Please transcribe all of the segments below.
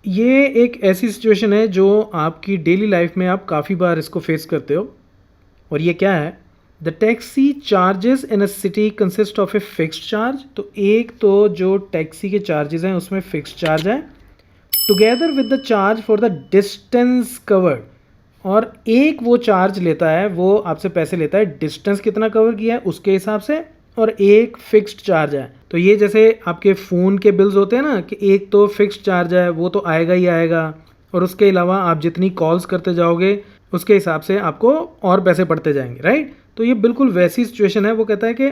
ये एक ऐसी सिचुएशन है जो आपकी डेली लाइफ में आप काफ़ी बार इसको फेस करते हो। और ये क्या है? The taxi charges in a city consist of a fixed charge. तो एक तो जो टैक्सी के चार्जेस हैं उसमें फिक्स्ड चार्ज है together with the charge for the distance covered. और एक वो चार्ज लेता है, वो आपसे पैसे लेता है डिस्टेंस कितना कवर किया है उसके हिसाब से, और एक फिक्स्ड चार्ज है। तो ये जैसे आपके फ़ोन के बिल्स होते हैं ना, कि एक तो फिक्स्ड चार्ज है वो तो आएगा ही आएगा, और उसके अलावा आप जितनी कॉल्स करते जाओगे उसके हिसाब से आपको और पैसे पड़ते जाएंगे, राइट। तो ये बिल्कुल वैसी सिचुएशन है। वो कहता है कि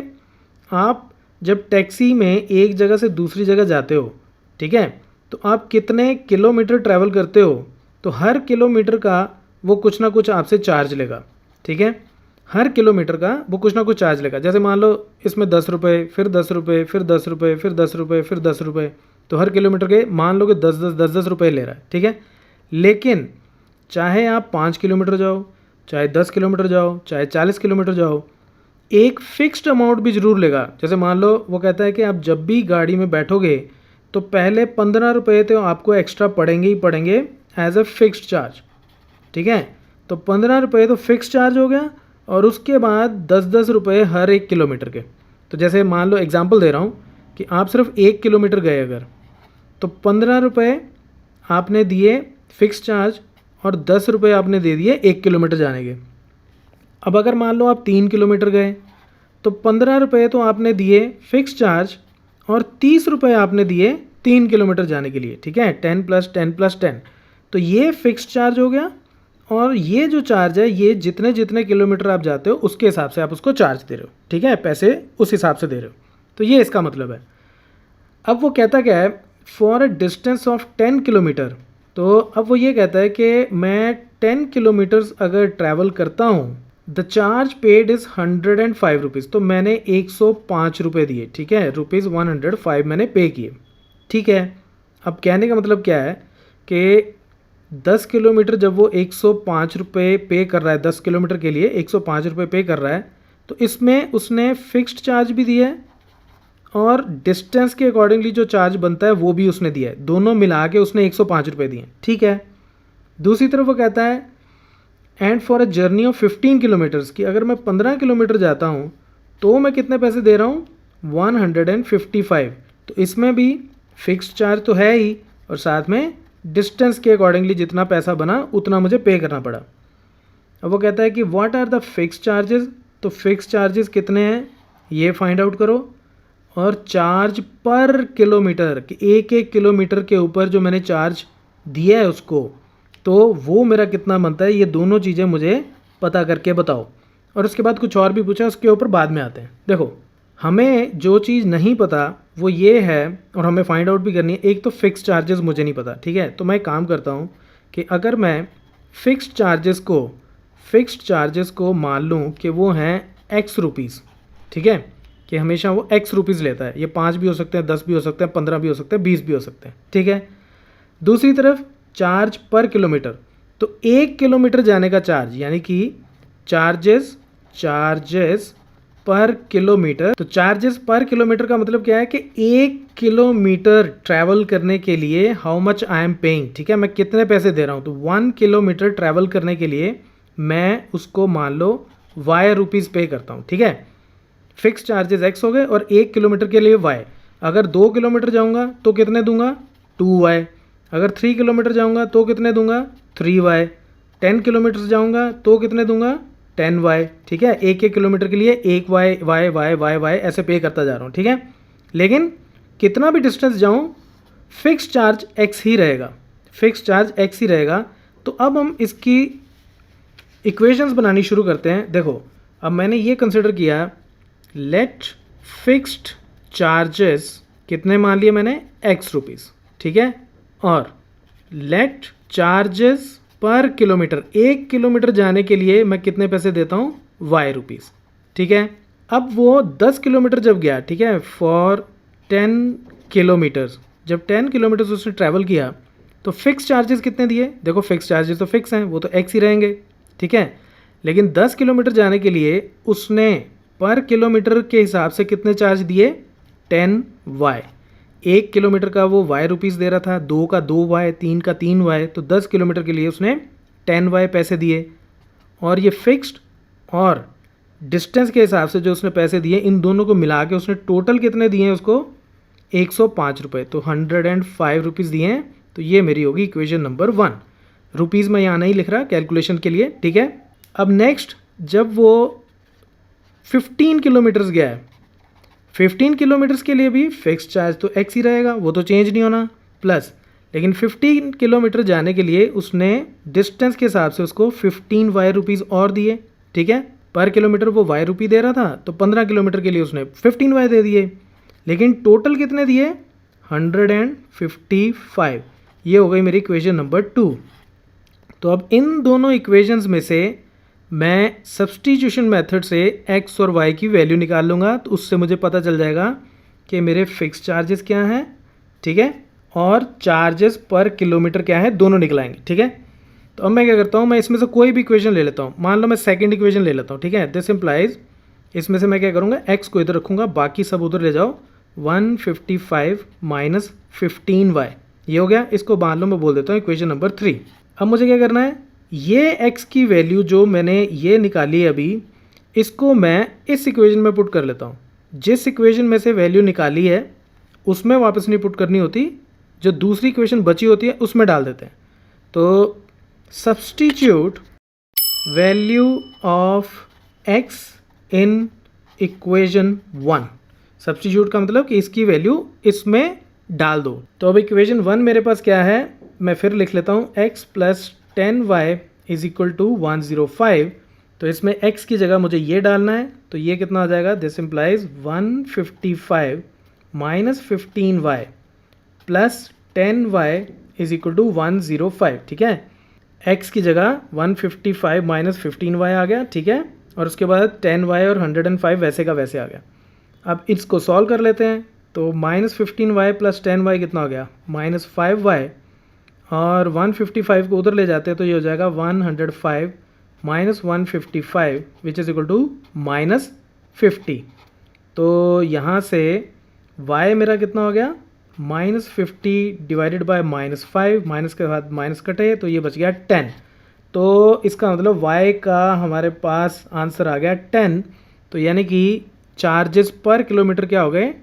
आप जब टैक्सी में एक जगह से दूसरी जगह जाते हो, ठीक है, तो आप कितने किलोमीटर ट्रैवल करते हो, तो हर किलोमीटर का वो कुछ ना कुछ आपसे चार्ज लेगा, ठीक है। हर किलोमीटर का वो कुछ ना कुछ चार्ज लेगा। जैसे मान लो इसमें 10 रुपये, फिर 10 रुपये, फिर 10 रुपये, फिर 10 रुपये, फिर 10 रुपये, तो हर किलोमीटर के मान लो कि 10 रुपये ले रहा है, ठीक है। लेकिन चाहे आप 5 किलोमीटर जाओ, चाहे 10 किलोमीटर जाओ, चाहे 40 किलोमीटर जाओ, एक फ़िक्स्ड अमाउंट भी ज़रूर लेगा। जैसे मान लो वो कहता है कि आप जब भी गाड़ी में बैठोगे तो पहले 15 रुपये तो आपको एक्स्ट्रा पड़ेंगे ही पड़ेंगे एज अ फिक्स्ड चार्ज, ठीक है। तो 15 रुपये तो फिक्स चार्ज हो गया, और उसके बाद 10 रुपये हर एक किलोमीटर के। तो जैसे मान लो एग्जांपल दे रहा हूँ कि आप सिर्फ 1 किलोमीटर गए अगर, तो 15 रुपये आपने दिए फिक्स चार्ज और 10 रुपये आपने दे दिए 1 किलोमीटर जाने के। अब अगर मान लो आप 3 किलोमीटर गए तो 15 रुपये तो आपने दिए फिक्स चार्ज और 30 रुपये आपने दिए 3 किलोमीटर जाने के लिए, ठीक है। 10 + 10 + 10, तो ये फिक्स चार्ज हो गया। और ये जो चार्ज है ये जितने जितने किलोमीटर आप जाते हो उसके हिसाब से आप उसको चार्ज दे रहे हो, ठीक है, पैसे उस हिसाब से दे रहे हो। तो ये इसका मतलब है। अब वो कहता क्या है, for a distance of 10 kilometre. तो अब वो ये कहता है कि मैं 10 किलोमीटर्स अगर ट्रैवल करता हूँ, the charge paid is 105 rupees. तो मैंने 105 रुपये दिए, ठीक है, ₹105 मैंने पे किए, ठीक है। अब कहने का मतलब क्या है कि 10 किलोमीटर जब वो 105 रुपये पे कर रहा है, 10 किलोमीटर के लिए 105 रुपये पे कर रहा है, तो इसमें उसने फिक्स्ड चार्ज भी दिया है और डिस्टेंस के अकॉर्डिंगली जो चार्ज बनता है वो भी उसने दिया है। दोनों मिला के उसने 105 रुपये दिए, ठीक है। दूसरी तरफ वो कहता है and for a journey of 15 kilometres, की अगर मैं 15 किलोमीटर जाता हूँ तो मैं कितने पैसे दे रहा हूँ, 155। तो इसमें भी फिक्स्ड चार्ज तो है ही, और साथ में डिस्टेंस के अकॉर्डिंगली जितना पैसा बना उतना मुझे पे करना पड़ा। अब वो कहता है कि what are the fix charges. तो फिक्स चार्जेस कितने हैं ये फाइंड आउट करो, और चार्ज पर किलोमीटर, कि एक एक किलोमीटर के ऊपर जो मैंने चार्ज दिया है उसको, तो वो मेरा कितना बनता है, ये दोनों चीज़ें मुझे पता करके बताओ। और उसके बाद कुछ और भी पूछा, उसके ऊपर बाद में आते हैं। देखो, हमें जो चीज़ नहीं पता वो ये है, और हमें फाइंड आउट भी करनी है। एक तो फिक्स चार्जेस मुझे नहीं पता, ठीक है, तो मैं काम करता हूँ कि अगर मैं फिक्स्ड चार्जेस को मान लूँ कि वो हैं एक्स रुपीज़, ठीक है, कि हमेशा वो एक्स रुपीज़ लेता है। ये 5 भी हो सकते हैं, 10 भी हो सकते हैं, 15 भी हो सकते हैं, 20 भी हो सकते हैं, ठीक है। दूसरी तरफ चार्ज पर किलोमीटर, तो 1 किलोमीटर जाने का चार्ज, यानी कि चार्जेस पर किलोमीटर। तो चार्जेस पर किलोमीटर का मतलब क्या है कि 1 किलोमीटर ट्रैवल करने के लिए how much I am paying, ठीक है, मैं कितने पैसे दे रहा हूँ। तो 1 किलोमीटर ट्रैवल करने के लिए मैं उसको मान लो वाई रुपीज़ पे करता हूँ, ठीक है। फिक्स चार्जेस एक्स हो गए और 1 किलोमीटर के लिए वाई। अगर 2 किलोमीटर जाऊँगा तो कितने दूंगा, 2y। अगर 3 किलोमीटर जाऊँगा तो कितने दूंगा, 3y। 10 किलोमीटर जाऊँगा तो कितने दूंगा, 10y, ठीक है। एक एक किलोमीटर के लिए 1y y y y y ऐसे पे करता जा रहा हूँ, ठीक है। लेकिन कितना भी डिस्टेंस जाऊँ फिक्स चार्ज x ही रहेगा, तो अब हम इसकी इक्वेशंस बनानी शुरू करते हैं। देखो, अब मैंने ये कंसिडर किया, लेट फिक्स्ड चार्जेस कितने मान लिए मैंने, x रुपीज़, ठीक है, और लेट चार्जेस पर किलोमीटर, 1 किलोमीटर जाने के लिए मैं कितने पैसे देता हूँ, y रुपीज़, ठीक है। अब वो 10 किलोमीटर जब गया, ठीक है, फॉर 10 किलोमीटर्स, जब 10 किलोमीटर्स उसने ट्रैवल किया तो फिक्स चार्जेस कितने दिए। देखो, फिक्स चार्जेस तो फिक्स हैं, वो तो x ही रहेंगे, ठीक है। लेकिन 10 किलोमीटर जाने के लिए उसने पर किलोमीटर के हिसाब से कितने चार्ज दिए, 10y। 1 किलोमीटर का वो y रुपीज़ दे रहा था, 2 का 2y, 3 का 3y, तो 10 किलोमीटर के लिए उसने 10y पैसे दिए। और ये फिक्स्ड और डिस्टेंस के हिसाब से जो उसने पैसे दिए, इन दोनों को मिला के उसने टोटल कितने दिए हैं उसको, 105 रुपये, तो 105 रुपीज़ दिए हैं। तो ये मेरी होगी इक्वेशन नंबर 1। रुपीज़ में यहाँ नहीं लिख रहा कैलकुलेशन के लिए, ठीक है। अब नेक्स्ट, जब वो 15 किलोमीटर्स गया है, 15 किलोमीटर्स के लिए भी फिक्स चार्ज तो एक्स ही रहेगा, वो तो चेंज नहीं होना, प्लस लेकिन 15 किलोमीटर जाने के लिए उसने डिस्टेंस के हिसाब से उसको 15 रुपीज़ और दिए, ठीक है। पर किलोमीटर वो y रुपी दे रहा था, तो 15 किलोमीटर के लिए उसने 15y दे दिए, लेकिन टोटल कितने दिए, 155। ये हो गई मेरी इक्वेशन नंबर 2। तो अब इन दोनों इक्वेशंस में से मैं सब्स्टिट्यूशन मेथड से x और y की वैल्यू निकाल लूँगा, तो उससे मुझे पता चल जाएगा कि मेरे फिक्स चार्जेस क्या हैं, ठीक है, और चार्जेस पर किलोमीटर क्या है, दोनों निकलाएंगे, ठीक है। तो अब मैं क्या करता हूँ, मैं इसमें से कोई भी इक्वेशन ले लेता हूँ। मान लो मैं सेकंड इक्वेशन ले लेता हूँ, ठीक है। दिस इम्प्लाइज, इसमें से मैं क्या करूँगा, x को इधर रखूँगा, बाकी सब उधर ले जाओ, 155 माइनस 15y, ये हो गया। इसको मान लो मैं बोल देता हूँ इक्वेशन नंबर 3। अब मुझे क्या करना है, ये x की वैल्यू जो मैंने ये निकाली है अभी, इसको मैं इस इक्वेशन में पुट कर लेता हूँ। जिस इक्वेशन में से वैल्यू निकाली है उसमें वापस नहीं पुट करनी होती, जो दूसरी इक्वेशन बची होती है उसमें डाल देते हैं। तो substitute value of x in equation 1। Substitute का मतलब कि इसकी वैल्यू इसमें डाल दो। तो अब इक्वेशन 1 मेरे पास क्या है, मैं फिर लिख लेता हूँ, x plus 10y is equal to 105। तो इसमें x की जगह मुझे ये डालना है, तो ये कितना आ जाएगा, this implies 155 minus 15y plus 10y is equal to 105, ठीक है। x की जगह 155 माइनस 15y आ गया, ठीक है, और उसके बाद 10y और 105 वैसे का वैसे आ गया। अब इसको सॉल्व कर लेते हैं, तो माइनस 15y प्लस 10y कितना हो गया, माइनस 5y, और 155 को उधर ले जाते हैं तो ये हो जाएगा 105 minus 155 which is equal to minus 50। तो यहाँ से y मेरा कितना हो गया, minus 50 divided by minus 5, minus के बाद माइनस कटे तो ये बच गया 10। तो इसका मतलब y का हमारे पास आंसर आ गया 10। तो यानी कि चार्जेस पर किलोमीटर क्या हो गए,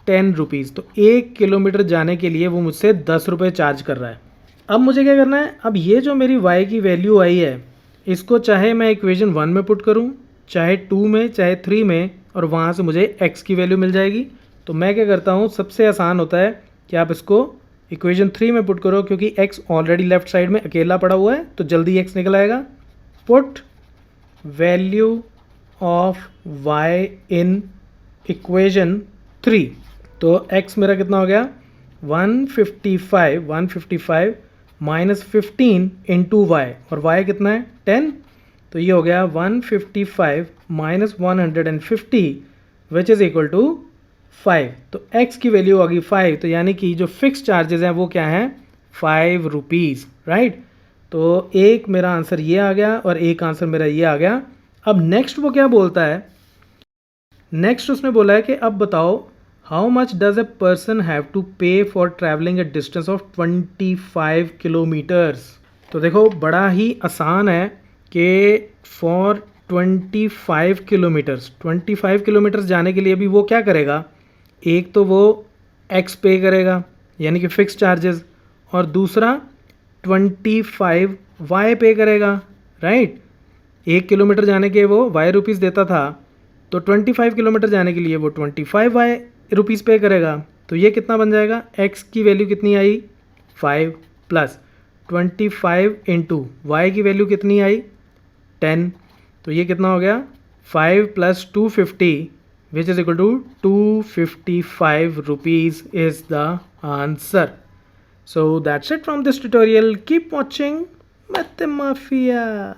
10 रुपीज़। तो 1 किलोमीटर जाने के लिए वो मुझसे 10 रुपये चार्ज कर रहा है। अब मुझे क्या करना है, अब ये जो मेरी y की वैल्यू आई है, इसको चाहे मैं इक्वेशन 1 में पुट करूं, चाहे 2 में, चाहे 3 में, और वहाँ से मुझे x की वैल्यू मिल जाएगी। तो मैं क्या करता हूँ, सबसे आसान होता है कि आप इसको इक्वेशन 3 में पुट करो, क्योंकि x ऑलरेडी लेफ्ट साइड में अकेला पड़ा हुआ है, तो जल्दी x निकल आएगा। Put value of y in equation 3। तो x मेरा कितना हो गया, 155 माइनस 15 इंटू वाई, और y कितना है 10। तो ये हो गया 155 minus 150 which is equal to 5। तो x की वैल्यू होगी 5, तो यानी कि जो फिक्स चार्जेस हैं वो क्या हैं, 5 रुपीज़, राइट। तो एक मेरा आंसर ये आ गया और एक आंसर मेरा ये आ गया। अब नेक्स्ट वो क्या बोलता है, नेक्स्ट उसने बोला है कि अब बताओ, how much does a person have to pay for travelling a distance of 25 kilometres. तो देखो बड़ा ही आसान है कि फॉर 25 किलोमीटर्स, 25 किलोमीटर्स जाने के लिए भी वो क्या करेगा, एक तो वो एक्स पे करेगा यानी कि फिक्स चार्जेस, और दूसरा 25 वाई पे करेगा, राइट। 1 किलोमीटर जाने के वो वाई रुपीज़ देता था, तो 25 किलोमीटर जाने के लिए वो 25 वाई रुपीज़ पे करेगा। तो ये कितना बन जाएगा, x की वैल्यू कितनी आई 5 प्लस 25 इंटू वाई की वैल्यू कितनी आई 10। तो ये कितना हो गया 5 plus 250 which is equal to 255 rupees is the answer. So that's it from this tutorial. Keep watching Mathemafia.